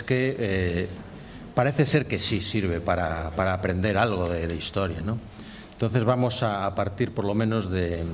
que parece ser que sí sirve para aprender algo de historia, ¿no? Entonces vamos a partir por lo menos de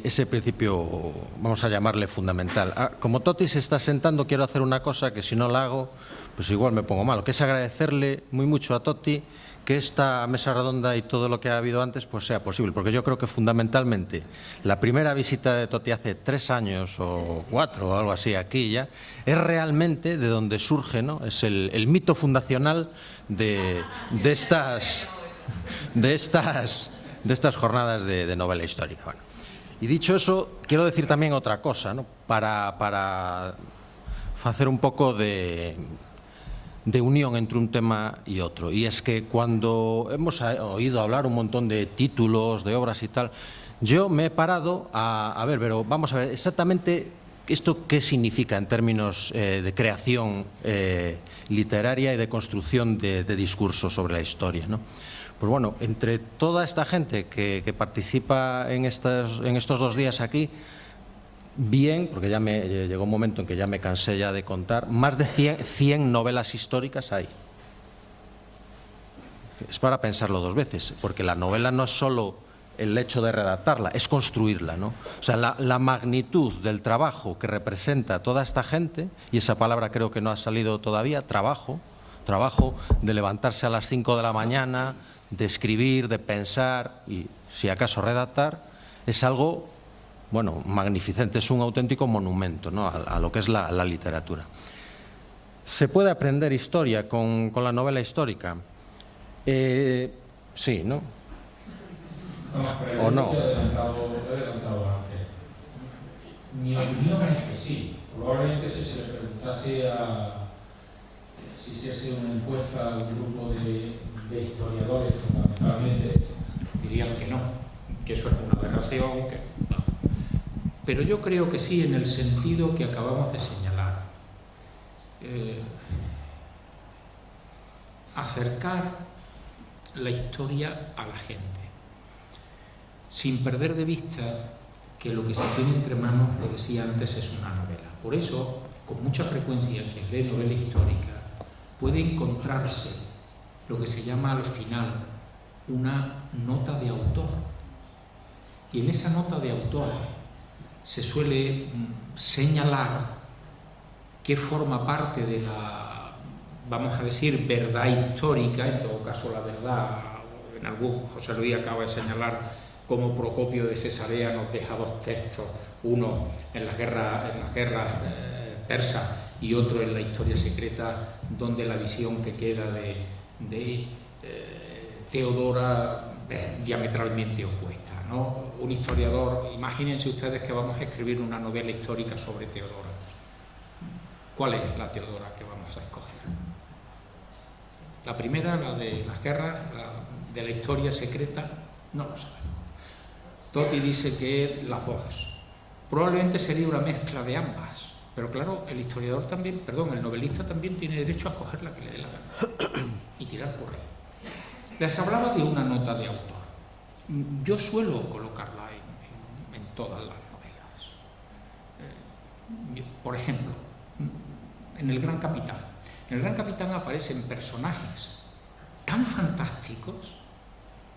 ese principio, vamos a llamarle fundamental. Como Toti se está sentando, quiero hacer una cosa que si no la hago, pues igual me pongo malo, que es agradecerle muy mucho a Toti que esta mesa redonda y todo lo que ha habido antes pues sea posible, porque yo creo que fundamentalmente la primera visita de Toti hace 3 años o 4 o algo así aquí ya, es realmente de donde surge, ¿no? Es el mito fundacional de estas jornadas de novela histórica. Bueno, y dicho eso, quiero decir también otra cosa, ¿no? Para hacer un poco de unión entre un tema y otro. Y es que cuando hemos oído hablar un montón de títulos, de obras y tal, yo me he parado a ver, pero vamos a ver exactamente esto qué significa en términos de creación literaria y de construcción de discursos sobre la historia, ¿no? Pues bueno, entre toda esta gente que participa en estos 2 días aquí, bien, porque ya llegó un momento en que ya me cansé ya de contar, más de 100 novelas históricas hay. Es para pensarlo 2 veces, porque la novela no es solo el hecho de redactarla, es construirla, ¿no? O sea, la magnitud del trabajo que representa toda esta gente, y esa palabra creo que no ha salido todavía, trabajo de levantarse a las 5 de la mañana, de escribir, de pensar y, si acaso, redactar, es algo, bueno, magnificente, es un auténtico monumento, ¿no? a lo que es la literatura. ¿Se puede aprender historia con la novela histórica? Sí, ¿no? ¿O no? Lo he adelantado antes. Mi opinión es que sí. Probablemente si se le preguntase si se hace una encuesta a un grupo de historiadores, fundamentalmente, dirían que no, que eso es una aberración, que no. Pero yo creo que sí, en el sentido que acabamos de señalar. Acercar la historia a la gente, sin perder de vista que lo que se tiene entre manos, lo decía antes, es una novela. Por eso, con mucha frecuencia, quien lee novela histórica puede encontrarse lo que se llama al final una nota de autor. Y en esa nota de autor se suele señalar que forma parte de la, vamos a decir, verdad histórica, en todo caso la verdad, en algún, José Luis acaba de señalar cómo Procopio de Cesarea nos deja 2 textos, uno en las guerras persas y otro en la historia secreta, donde la visión que queda de Teodora es diametralmente opuesta, ¿no? Un historiador, imagínense ustedes que vamos a escribir una novela histórica sobre Teodora. ¿Cuál es la Teodora que vamos a escoger? La primera, la de las guerras, la de la historia secreta, no lo sabemos. Toti dice que las 2. Probablemente sería una mezcla de ambas, pero claro, el historiador también, perdón, el novelista también tiene derecho a escoger la que le dé la gana y tirar por ahí. Les hablaba de una nota de autor. Yo suelo colocarla en todas las novelas. Por ejemplo, en El Gran Capitán. En El Gran Capitán aparecen personajes tan fantásticos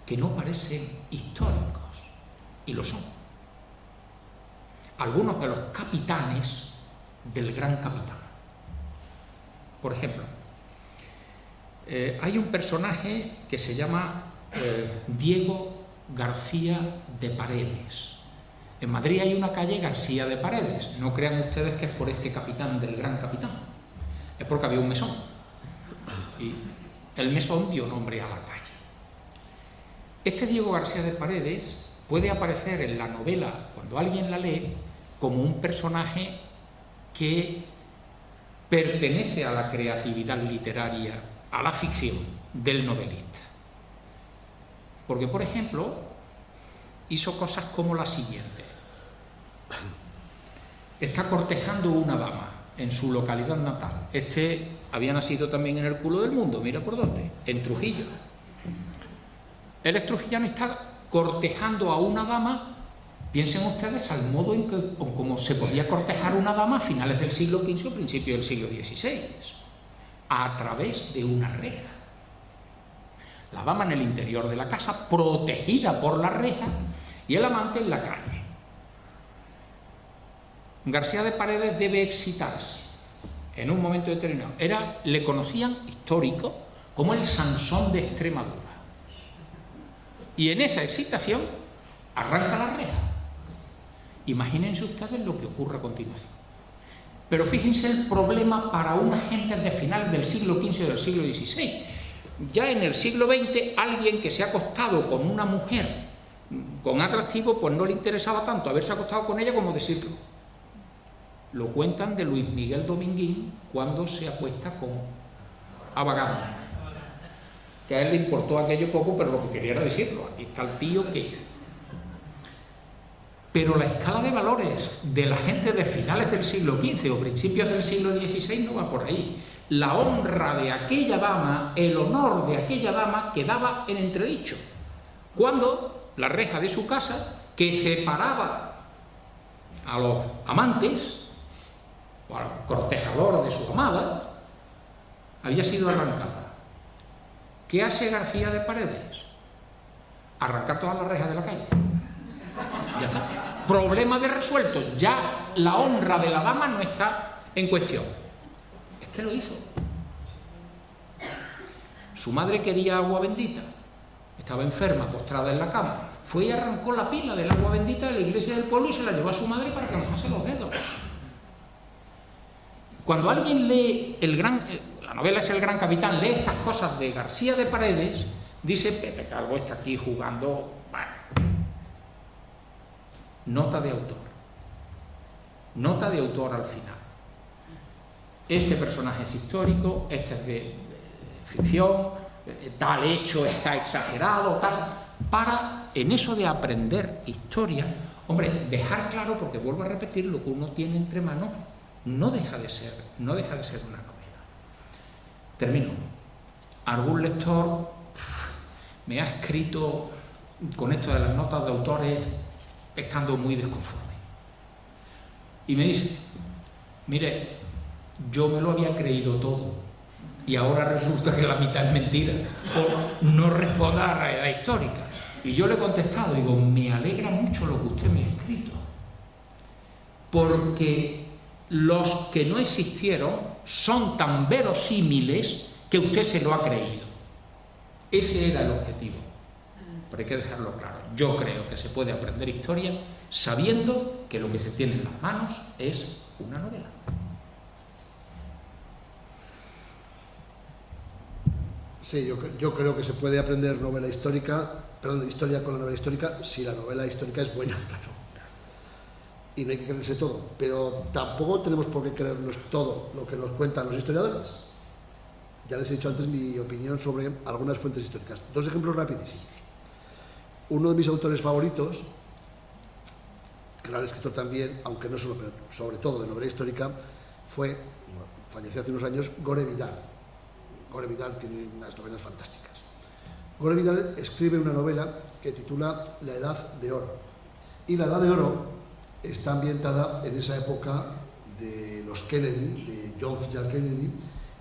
que no parecen históricos, y lo son. Algunos de los capitanes del Gran Capitán. Por ejemplo, hay un personaje que se llama Diego García de Paredes. En Madrid hay una calle García de Paredes. No crean ustedes que es por este capitán del Gran Capitán. Es porque había un mesón. Y el mesón dio nombre a la calle. Este Diego García de Paredes puede aparecer en la novela, cuando alguien la lee, como un personaje que pertenece a la creatividad literaria, a la ficción del novelista. Porque, por ejemplo, hizo cosas como la siguiente. Está cortejando una dama en su localidad natal. Este había nacido también en el culo del mundo, mira por dónde, en Trujillo. Él es trujillano y está cortejando a una dama. Piensen ustedes al modo en que, como se podía cortejar una dama a finales del siglo XV o principios del siglo XVI. a través de una reja. La dama en el interior de la casa, protegida por la reja, y el amante en la calle. García de Paredes debe excitarse en un momento determinado. Le conocían histórico como el Sansón de Extremadura. Y en esa excitación arranca la reja. Imagínense ustedes lo que ocurre a continuación. Pero fíjense el problema para una gente de finales del siglo XV o del siglo XVI. Ya en el siglo XX, alguien que se ha acostado con una mujer con atractivo, pues no le interesaba tanto haberse acostado con ella como decirlo. Lo cuentan de Luis Miguel Dominguín cuando se acuesta con Abagán. Que a él le importó aquello poco, pero lo que quería era decirlo. Aquí está el tío que... Pero la escala de valores de la gente de finales del siglo XV o principios del siglo XVI no va por ahí. La honra de aquella dama, el honor de aquella dama quedaba en entredicho. Cuando la reja de su casa, que separaba a los amantes, o al cortejador de su amada, había sido arrancada. ¿Qué hace García de Paredes? Arrancar todas las rejas de la calle. Ya está. Problema de resuelto. Ya la honra de la dama no está en cuestión. Es que lo hizo. Su madre quería agua bendita. Estaba enferma, postrada en la cama. Fue y arrancó la pila del agua bendita de la iglesia del pueblo y se la llevó a su madre para que mojase los dedos. Cuando alguien lee la novela es El Gran Capitán, lee estas cosas de García de Paredes, dice: Pepe Calvo está aquí jugando. Bueno. Nota de autor. Nota de autor al final. Este personaje es histórico, este es de ficción, tal hecho está exagerado, tal. Para, en eso de aprender historia, hombre, dejar claro, porque vuelvo a repetir, lo que uno tiene entre manos no deja de ser una novela. Termino. Algún lector me ha escrito con esto de las notas de autores estando muy desconforme. Y me dice: mire, yo me lo había creído todo y ahora resulta que la mitad es mentira o no responde a la realidad histórica. Y yo le he contestado, digo: me alegra mucho lo que usted me ha escrito, porque los que no existieron son tan verosímiles que usted se lo ha creído. Ese era el objetivo. Pero hay que dejarlo claro. Yo creo que se puede aprender historia sabiendo que lo que se tiene en las manos es una novela. Sí, yo creo que se puede aprender historia con la novela histórica si la novela histórica es buena, claro. Y no hay que creerse todo, pero tampoco tenemos por qué creernos todo lo que nos cuentan los historiadores. Ya les he dicho antes mi opinión sobre algunas fuentes históricas. Dos ejemplos rapidísimos. Uno de mis autores favoritos, gran escritor también, aunque no solo, pero sobre todo de novela histórica, falleció hace unos años, Gore Vidal. Gore Vidal tiene unas novelas fantásticas. Gore Vidal escribe una novela que titula La Edad de Oro. Y La Edad de Oro está ambientada en esa época de los Kennedy, de John Fitzgerald Kennedy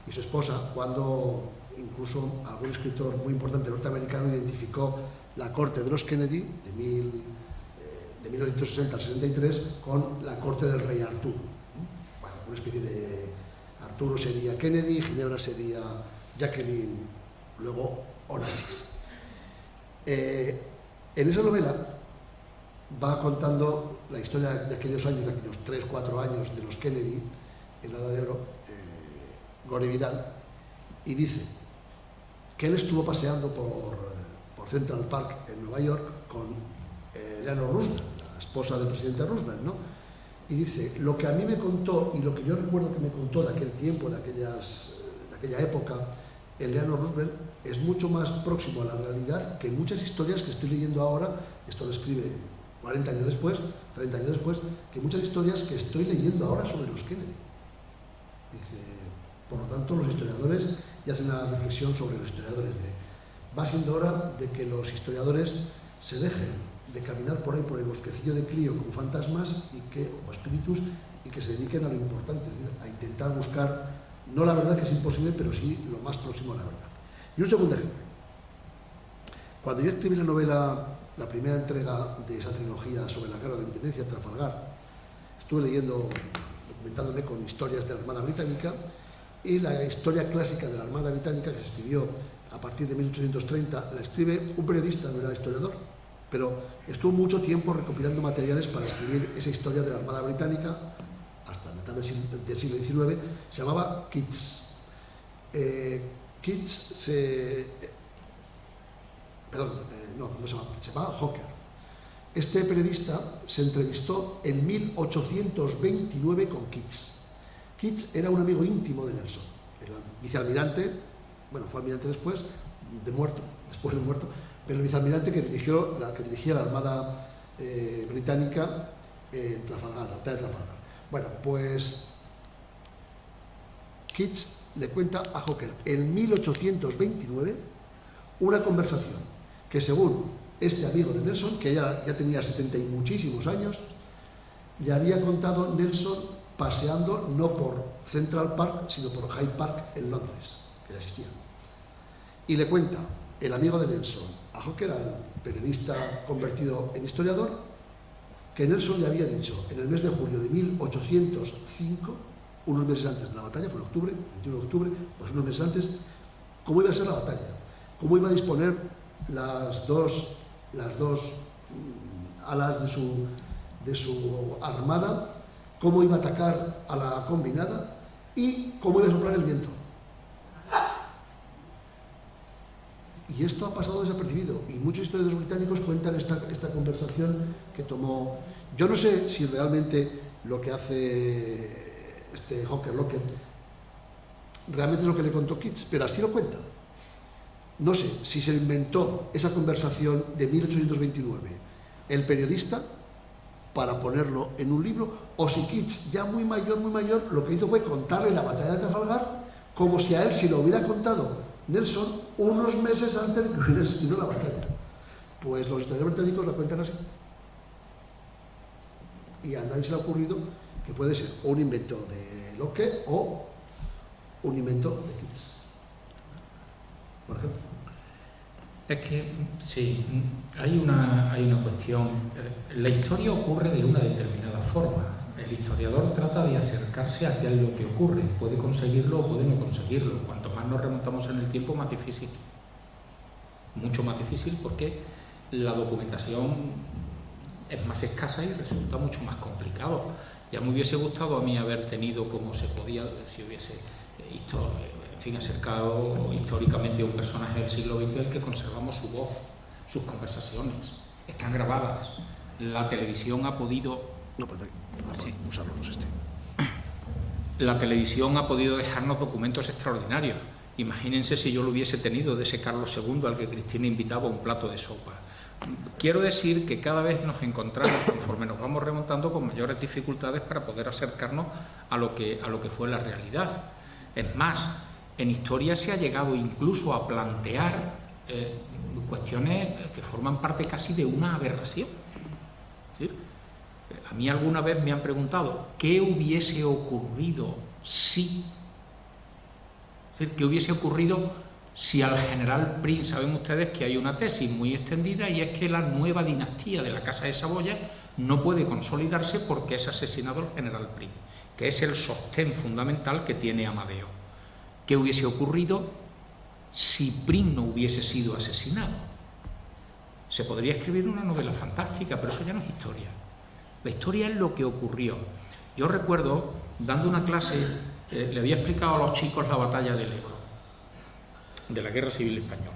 y su esposa, cuando incluso algún escritor muy importante norteamericano identificó la corte de los Kennedy de 1960 al 63 con la corte del rey Arturo. Bueno, una especie de... Arturo sería Kennedy, Ginebra sería Jacqueline, luego Onassis. En esa novela va contando la historia de aquellos años, de aquellos 3-4 años de los Kennedy en la Edad de Oro, Gore Vidal, y dice que él estuvo paseando por Central Park en Nueva York con Eleanor Roosevelt, la esposa del presidente Roosevelt, ¿no? Y dice: lo que a mí me contó y lo que yo recuerdo que me contó de aquel tiempo, de aquella época, Eleanor Roosevelt, es mucho más próximo a la realidad que muchas historias que estoy leyendo ahora. Esto lo escribe 40 años después, 30 años después, que muchas historias que estoy leyendo ahora sobre los Kennedy. Dice, por lo tanto, los historiadores, y hace una reflexión sobre los historiadores, dice: va siendo hora de que los historiadores se dejen de caminar por ahí, por el bosquecillo de Clio como fantasmas o espíritus, y que se dediquen a lo importante, es decir, a intentar buscar No la verdad que es imposible, pero sí lo más próximo a la verdad. Y un segundo ejemplo. Cuando yo escribí la novela, la primera entrega de esa trilogía sobre la guerra de independencia en Trafalgar, estuve leyendo, documentándome con historias de la Armada Británica, y la historia clásica de la Armada Británica, que se escribió a partir de 1830, la escribe un periodista, no era historiador, pero estuvo mucho tiempo recopilando materiales para escribir esa historia de la Armada Británica, hasta la mitad del siglo XIX, se llamaba Keats. Keats se llamaba Hawker. Este periodista se entrevistó en 1829 con Keats. Keats era un amigo íntimo de Nelson, era vicealmirante, bueno, fue almirante después de muerto, pero el vicealmirante que dirigía la Armada Británica en Trafalgar, la batalla de Trafalgar. Bueno, pues Keats le cuenta a Hawker en 1829 una conversación que, según este amigo de Nelson, que ya tenía 70 y muchísimos años, le había contado Nelson paseando no por Central Park, sino por Hyde Park en Londres, que ya existía. Y le cuenta el amigo de Nelson a Hawker, al periodista convertido en historiador, que Nelson le había dicho en el mes de julio de 1805, unos meses antes de la batalla, fue en octubre, 21 de octubre, pues unos meses antes, cómo iba a ser la batalla, cómo iba a disponer las dos alas de su armada, cómo iba a atacar a la combinada y cómo iba a soplar el viento. Y esto ha pasado desapercibido, y muchos historiadores británicos cuentan esta conversación que tomó. Yo no sé si realmente lo que hace este Hawker Lockett realmente es lo que le contó Keats, pero así lo cuenta. No sé si se inventó esa conversación de 1829 el periodista para ponerlo en un libro, o si Keats, ya muy mayor, lo que hizo fue contarle la batalla de Trafalgar como si a él se lo hubiera contado Nelson unos meses antes de que hubiera existido la batalla. Pues los historiadores británicos la cuentan así. Y a nadie se le ha ocurrido que puede ser un invento de Locke o un invento de Keats, por ejemplo. Es que, sí, hay una cuestión. La historia ocurre de una determinada forma. El historiador trata de acercarse a qué es lo que ocurre. Puede conseguirlo o puede no conseguirlo. Cuanto más nos remontamos en el tiempo, más difícil. Mucho más difícil, porque la documentación es más escasa y resulta mucho más complicado. Ya me hubiese gustado a mí haber tenido, como se podía, si hubiese acercado históricamente a un personaje del siglo XX al que conservamos su voz, sus conversaciones, están grabadas. La televisión ha podido... No puede usarlo, no sé este. La televisión ha podido dejarnos documentos extraordinarios. Imagínense si yo lo hubiese tenido de ese Carlos II al que Cristina invitaba a un plato de sopa. Quiero decir que cada vez nos encontramos, conforme nos vamos remontando, con mayores dificultades para poder acercarnos a lo que fue la realidad. Es más, en historia se ha llegado incluso a plantear cuestiones que forman parte casi de una aberración. ¿Sí? A mí alguna vez me han preguntado qué hubiese ocurrido si... ¿Qué hubiese ocurrido si al general Prim... Saben ustedes que hay una tesis muy extendida, y es que la nueva dinastía de la Casa de Saboya no puede consolidarse porque es asesinado el general Prim, que es el sostén fundamental que tiene Amadeo. ¿Qué hubiese ocurrido si Prim no hubiese sido asesinado? Se podría escribir una novela fantástica, pero eso ya no es historia. La historia es lo que ocurrió. Yo recuerdo, dando una clase, le había explicado a los chicos la batalla del Ebro, de la Guerra Civil Española.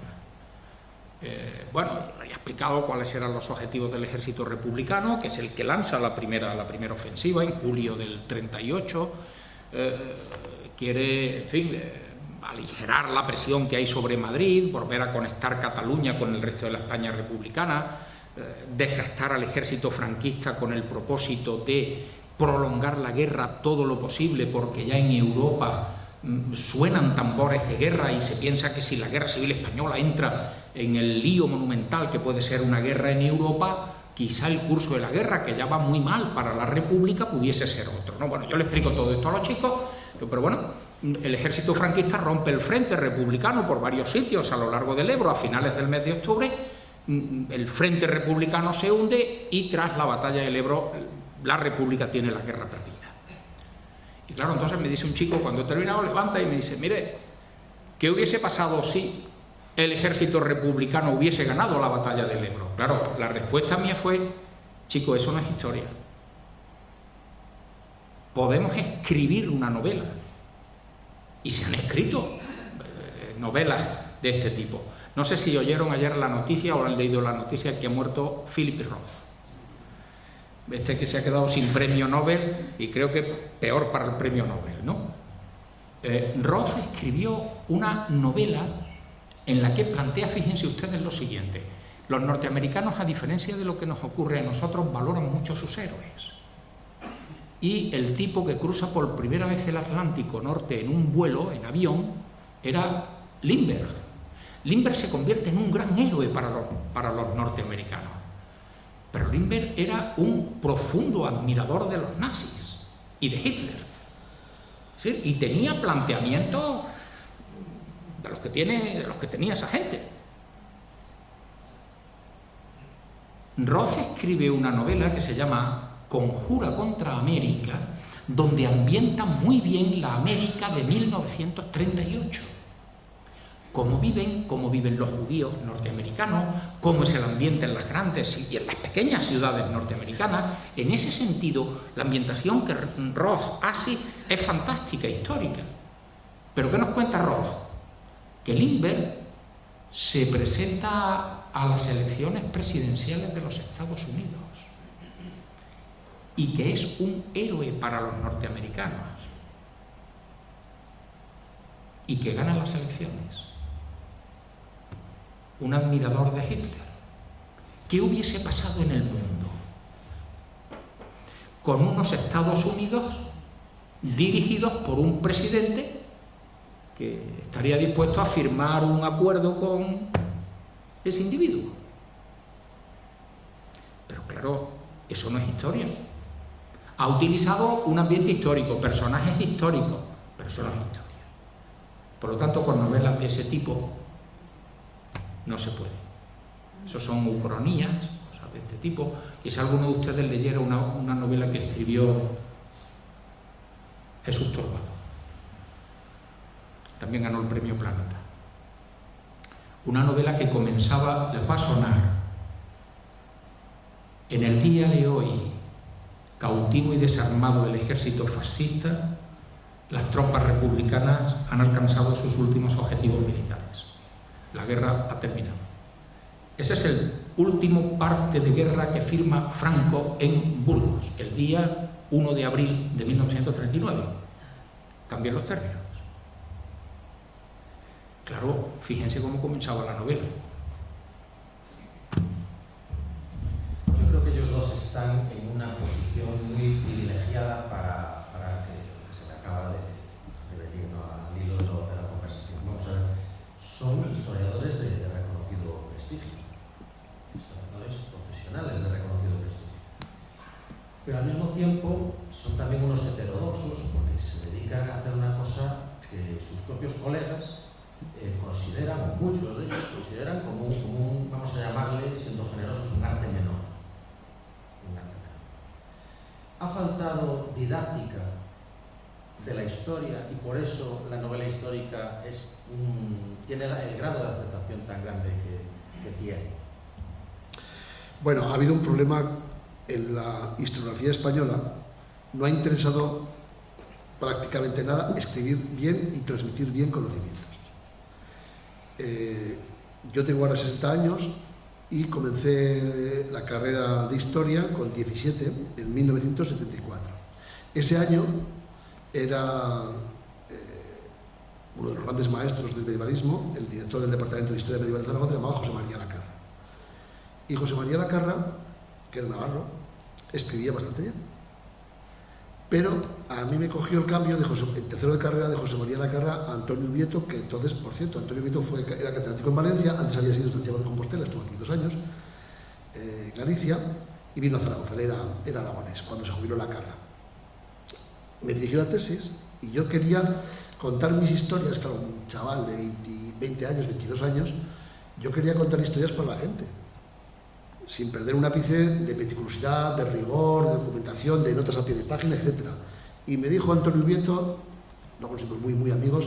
Le había explicado cuáles eran los objetivos del ejército republicano, que es el que lanza la primera ofensiva en julio del 38. Quiere, en fin, aligerar la presión que hay sobre Madrid, volver a conectar Cataluña con el resto de la España republicana, desgastar al ejército franquista con el propósito de prolongar la guerra todo lo posible, porque ya en Europa suenan tambores de guerra y se piensa que si la Guerra Civil Española entra en el lío monumental que puede ser una guerra en Europa, quizá el curso de la guerra, que ya va muy mal para la República, pudiese ser otro, ¿no? Bueno, yo le explico todo esto a los chicos, pero bueno, el ejército franquista rompe el frente republicano por varios sitios a lo largo del Ebro a finales del mes de octubre. El frente republicano se hunde y tras la batalla del Ebro la República tiene la guerra perdida. Y claro, entonces me dice un chico, cuando he terminado, levanta y me dice, mire, ¿qué hubiese pasado si el ejército republicano hubiese ganado la batalla del Ebro? Claro, la respuesta mía fue, chico, eso no es historia. Podemos escribir una novela. Y se han escrito novelas de este tipo. No sé si oyeron ayer la noticia o han leído la noticia que ha muerto Philip Roth. Este que se ha quedado sin premio Nobel y creo que peor para el premio Nobel, ¿no? Roth escribió una novela en la que plantea, fíjense ustedes lo siguiente, los norteamericanos, a diferencia de lo que nos ocurre a nosotros, valoran mucho sus héroes. Y el tipo que cruza por primera vez el Atlántico Norte en un vuelo, en avión, era Lindbergh. Lindbergh se convierte en un gran héroe para los norteamericanos. Pero Lindbergh era un profundo admirador de los nazis y de Hitler. ¿Sí? Y tenía planteamientos de los que tenía esa gente. Roth escribe una novela que se llama Conjura contra América, donde ambienta muy bien la América de 1938. Cómo viven los judíos norteamericanos, cómo es el ambiente en las grandes y en las pequeñas ciudades norteamericanas. En ese sentido, la ambientación que Roth hace es fantástica, histórica. ¿Pero qué nos cuenta Roth? Que Lindbergh se presenta a las elecciones presidenciales de los Estados Unidos y que es un héroe para los norteamericanos y que gana las elecciones. Un admirador de Hitler. ¿Qué hubiese pasado en el mundo con unos Estados Unidos dirigidos por un presidente que estaría dispuesto a firmar un acuerdo con ese individuo? Pero claro, eso no es historia. Ha utilizado un ambiente histórico, personajes históricos, pero eso no es historia. Por lo tanto, con novelas de ese tipo no se puede. Eso son ucronías, cosas de este tipo. Y si alguno de ustedes leyera una novela que escribió Jesús Torbado, también ganó el premio Planeta. Una novela que comenzaba, les va a sonar, en el día de hoy, cautivo y desarmado el ejército fascista, las tropas republicanas han alcanzado sus últimos objetivos militares. La guerra ha terminado. Ese es el último parte de guerra que firma Franco en Burgos, el día 1 de abril de 1939. Cambian los términos. Claro, fíjense cómo comenzaba la novela. Yo creo que ellos dos están en una posición muy privilegiada para que se me acaba de venir al hilo de la conversación. Vamos a ver, son historiadores de reconocido prestigio, historiadores profesionales de reconocido prestigio. Pero al mismo tiempo son también unos heterodoxos porque se dedican a hacer una cosa que sus propios colegas consideran, o muchos de ellos consideran como un, vamos a llamarle, siendo generosos, un arte menor. Ha faltado didáctica de la historia y por eso la novela histórica tiene el grado de aceptación tan grande que tiene. Bueno, ha habido un problema en la historiografía española. No ha interesado prácticamente nada escribir bien y transmitir bien conocimientos. Yo tengo ahora 60 años y comencé la carrera de Historia con 17, en 1974. Ese año era uno de los grandes maestros del medievalismo, el director del Departamento de Historia Medieval de Zaragoza, se llamaba José María Lacarra. Y José María Lacarra, que era navarro, escribía bastante bien. Pero a mí me cogió el cambio en tercero de carrera de José María Lacarra a Antonio Ubieto, que entonces, por cierto, Antonio Ubieto era catedrático en Valencia, antes había sido Santiago de Compostela, estuvo aquí 2 años, Galicia, y vino a Zaragoza, era aragonés, cuando se jubiló Lacarra. Me dirigió la tesis y yo quería contar mis historias, claro, un chaval de 20 años, 22 años, yo quería contar historias para la gente, sin perder un ápice de meticulosidad, de rigor, de documentación, de notas a pie de página, etc. Y me dijo Antonio Ubieto, luego nos hicimos muy amigos,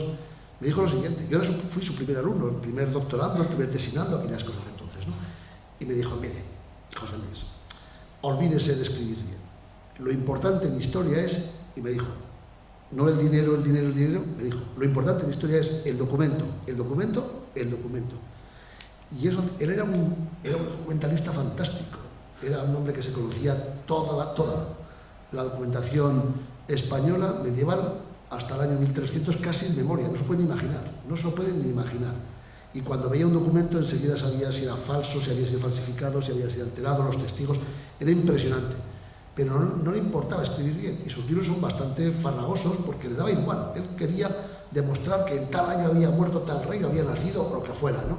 me dijo lo siguiente, yo fui su primer alumno, el primer doctorando, el primer tesinando, aquellas cosas de entonces, ¿no? Y me dijo, mire, José Luis, olvídese de escribir bien. Lo importante en historia es, y me dijo, no el dinero, me dijo, lo importante en historia es el documento. Y eso, él era un documentalista fantástico, era un hombre que se conocía toda la documentación española medieval hasta el año 1300 casi en memoria, no se pueden ni imaginar. Y cuando veía un documento enseguida sabía si era falso, si había sido falsificado, si había sido alterado, los testigos, era impresionante. Pero no le importaba escribir bien, y sus libros son bastante farragosos porque le daba igual, él quería demostrar que en tal año había muerto tal rey, había nacido, o lo que fuera, ¿no?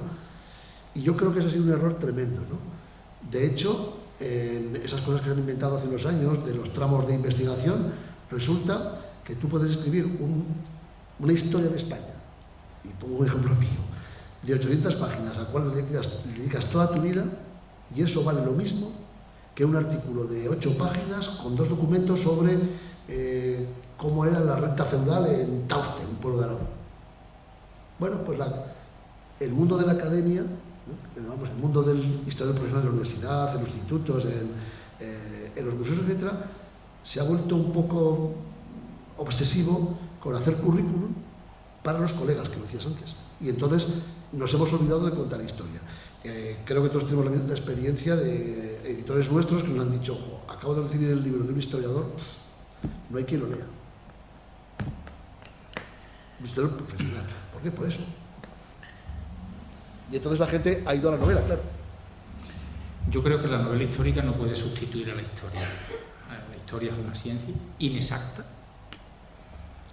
Y yo creo que ese ha sido un error tremendo, ¿no? De hecho, en esas cosas que se han inventado hace unos años, de los tramos de investigación, resulta que tú puedes escribir una historia de España, y pongo un ejemplo mío, de 800 páginas, al cual le dedicas toda tu vida, y eso vale lo mismo que un artículo de 8 páginas con 2 documentos sobre cómo era la renta feudal en Tauste, un pueblo de Aragón. Bueno, pues el mundo de la academia, ¿no? El mundo del historiador profesional de la universidad, en los institutos, en los museos, etc., se ha vuelto un poco obsesivo con hacer currículum para los colegas, que lo decías antes. Y entonces nos hemos olvidado de contar historia. Creo que todos tenemos la experiencia de editores nuestros que nos han dicho, acabo de recibir el libro de un historiador, no hay quien lo lea. Un historiador profesional. ¿Por qué? Por eso. Y entonces la gente ha ido a la novela, claro. Yo creo que la novela histórica no puede sustituir a la historia. La historia es una ciencia inexacta,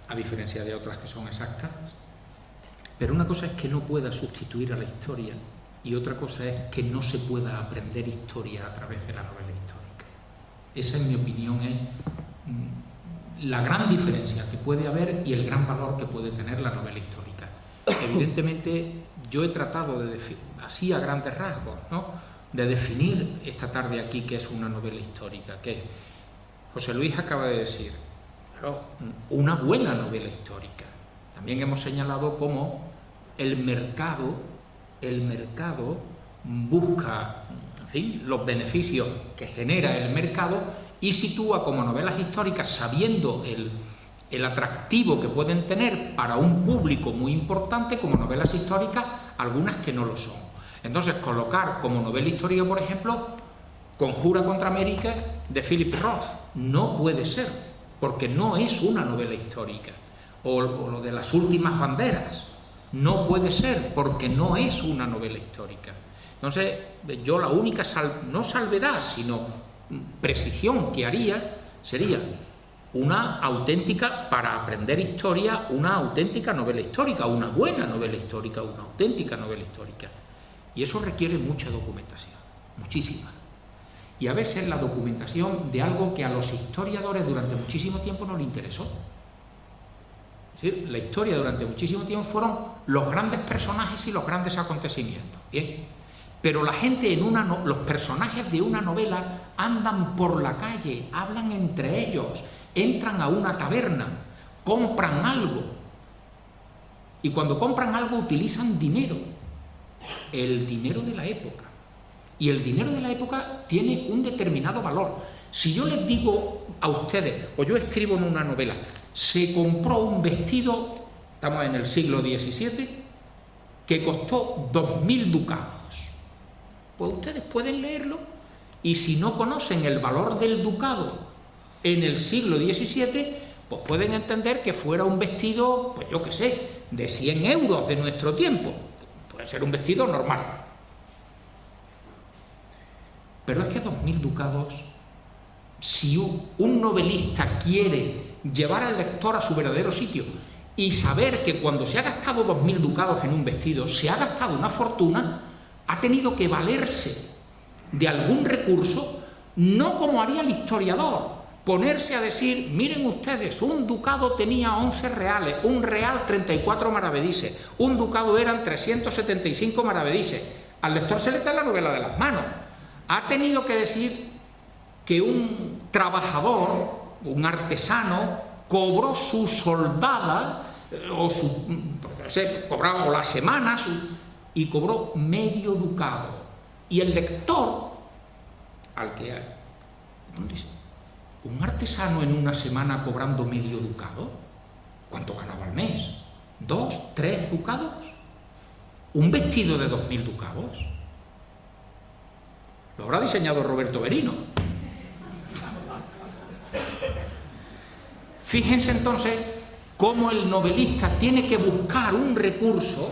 a diferencia de otras que son exactas. Pero una cosa es que no pueda sustituir a la historia y otra cosa es que no se pueda aprender historia a través de la novela histórica. Esa, en mi opinión, es la gran diferencia que puede haber y el gran valor que puede tener la novela histórica. Evidentemente, yo he tratado de así a grandes rasgos, ¿no?, de definir esta tarde aquí qué es una novela histórica, que José Luis acaba de decir, claro, una buena novela histórica. También hemos señalado cómo el mercado busca, en fin, los beneficios que genera el mercado y sitúa como novelas históricas, sabiendo el atractivo que pueden tener para un público muy importante, como novelas históricas, algunas que no lo son. Entonces, colocar como novela histórica, por ejemplo, Conjura contra América de Philip Roth, no puede ser, porque no es una novela histórica. O lo de Las últimas banderas, no puede ser, porque no es una novela histórica. Entonces, yo la única, no salvedad, sino precisión que haría, sería una auténtica, para aprender historia, una auténtica novela histórica, una buena novela histórica, una auténtica novela histórica. Y eso requiere mucha documentación, muchísima. Y a veces la documentación de algo que a los historiadores durante muchísimo tiempo no les interesó. Es decir, la historia durante muchísimo tiempo fueron los grandes personajes y los grandes acontecimientos. Bien, pero la gente los personajes de una novela andan por la calle, hablan entre ellos, entran a una taberna, compran algo. Y cuando compran algo utilizan dinero, el dinero de la época. Y el dinero de la época tiene un determinado valor. Si yo les digo a ustedes, o yo escribo en una novela, se compró un vestido, estamos en el siglo XVII, que costó 2.000 ducados. Pues ustedes pueden leerlo y si no conocen el valor del ducado en el siglo XVII, pues pueden entender que fuera un vestido, pues yo qué sé, de 100 euros de nuestro tiempo. Puede ser un vestido normal. Pero es que 2.000 ducados, si un novelista quiere llevar al lector a su verdadero sitio y saber que cuando se ha gastado 2.000 ducados en un vestido, se ha gastado una fortuna, ha tenido que valerse de algún recurso, no como haría el historiador, ponerse a decir, miren ustedes, un ducado tenía 11 reales, un real 34 maravedises, un ducado eran 375 maravedises. Al lector se le cae la novela de las manos. Ha tenido que decir que un trabajador, un artesano, cobró su soldada, o cobraba la semana, y cobró medio ducado. Y el lector, al que dice, ¿un artesano en una semana cobrando medio ducado? ¿Cuánto ganaba al mes? ¿2, 3 ducados? ¿Un vestido de 2.000 ducados? Lo habrá diseñado Roberto Berino. Fíjense entonces cómo el novelista tiene que buscar un recurso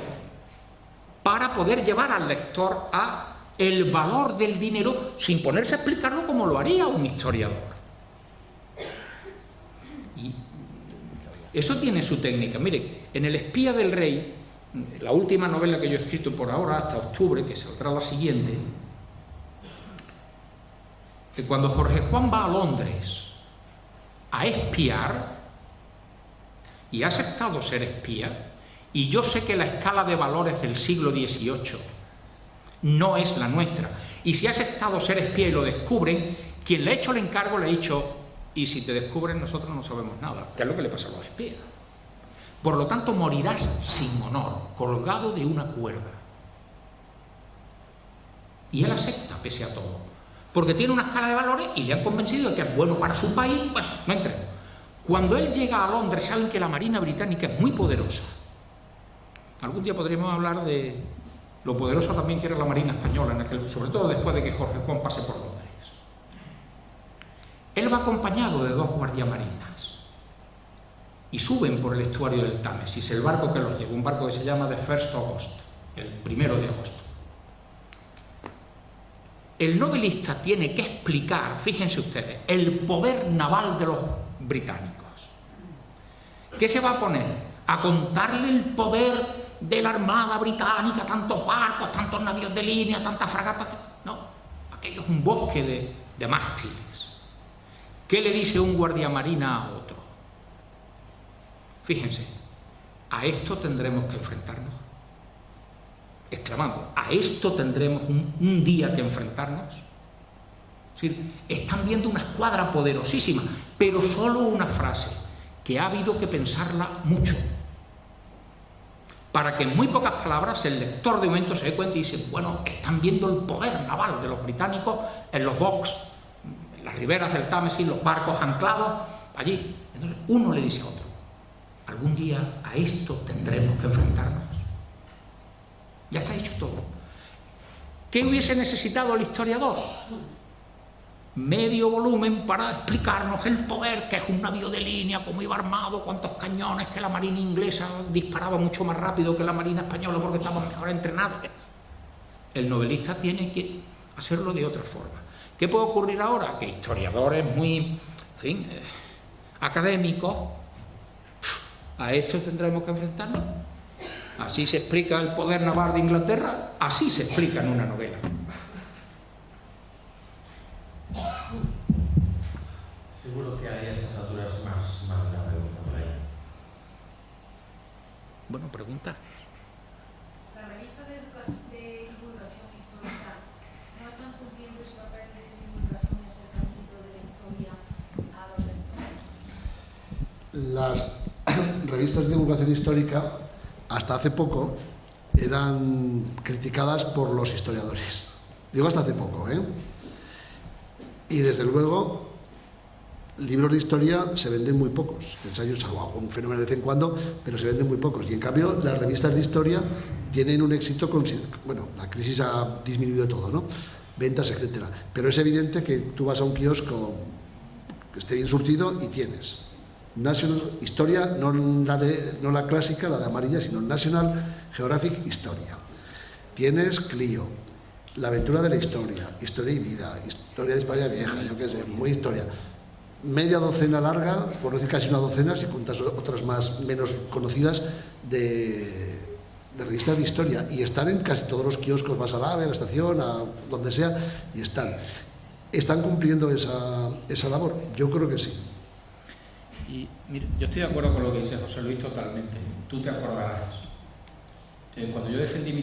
para poder llevar al lector a el valor del dinero sin ponerse a explicarlo como lo haría un historiador. Y eso tiene su técnica. Mire, en El espía del rey, la última novela que yo he escrito por ahora, hasta octubre, que saldrá la siguiente, que cuando Jorge Juan va a Londres a espiar y ha aceptado ser espía, y yo sé que la escala de valores del siglo XVIII no es la nuestra, y si ha aceptado ser espía y lo descubren, quien le ha hecho el encargo le ha dicho, y si te descubren nosotros no sabemos nada, que es lo que le pasa a los espías. Por lo tanto, morirás sin honor, colgado de una cuerda. Y él acepta pese a todo, porque tiene una escala de valores y le han convencido de que es bueno para su país. Bueno, no entremos. Cuando él llega a Londres, saben que la Marina británica es muy poderosa. Algún día podríamos hablar de lo poderosa también que era la Marina española, sobre todo después de que Jorge Juan pase por Londres. Él va acompañado de 2 guardiamarinas y suben por el estuario del Támesis, el barco que los lleva, un barco que se llama The First August, el 1 de agosto. El novelista tiene que explicar, fíjense ustedes, el poder naval de los británicos. ¿Qué se va a poner? A contarle el poder de la Armada británica, tantos barcos, tantos navíos de línea, tantas fragatas. No, aquello es un bosque de mástiles. ¿Qué le dice un guardiamarina a otro? Fíjense, a esto tendremos que enfrentarnos. Exclamando, a esto tendremos un día que enfrentarnos. Es decir, están viendo una escuadra poderosísima, pero solo una frase, que ha habido que pensarla mucho, para que en muy pocas palabras el lector de momento se dé cuenta y dice, bueno, están viendo el poder naval de los británicos en los docks, en las riberas del Támesis, los barcos anclados allí. Entonces uno le dice a otro, algún día a esto tendremos que enfrentarnos. Ya está dicho todo. ¿Qué hubiese necesitado el historiador? Medio volumen para explicarnos el poder, que es un navío de línea, cómo iba armado, cuántos cañones, que la marina inglesa disparaba mucho más rápido que la marina española porque estaban mejor entrenados. El novelista tiene que hacerlo de otra forma. ¿Qué puede ocurrir ahora? Que historiadores muy, en fin, académicos, a esto tendremos que enfrentarnos. Así se explica el poder naval de Inglaterra, así se explica en una novela. Seguro que hay a estas alturas más de una pregunta por ahí. Bueno, pregunta. La revista de divulgación histórica no están cumpliendo su papel de divulgación y acercamiento de la historia a los lectores. Las revistas de divulgación histórica, hasta hace poco, eran criticadas por los historiadores. Digo hasta hace poco, ¿eh? Y desde luego, libros de historia se venden muy pocos, ensayos, algún fenómeno de vez en cuando, pero se venden muy pocos. Y en cambio, las revistas de historia tienen un éxito considerable. Bueno, la crisis ha disminuido todo, ¿no? Ventas, etcétera. Pero es evidente que tú vas a un kiosco que esté bien surtido y tienes National Historia, no la clásica, la de amarilla, sino National Geographic Historia. Tienes Clio, La aventura de la historia, Historia y vida, Historia de España vieja, yo qué sé, muy historia. Media docena larga, por no decir casi una docena, si cuentas otras más menos conocidas, de revistas de historia. Y están en casi todos los kioscos, vas al AVE, a la estación, a donde sea, y están. están cumpliendo esa labor. Yo creo que sí. Y mira, yo estoy de acuerdo con lo que dice José Luis totalmente. Tú te acordarás. Cuando yo defendí mi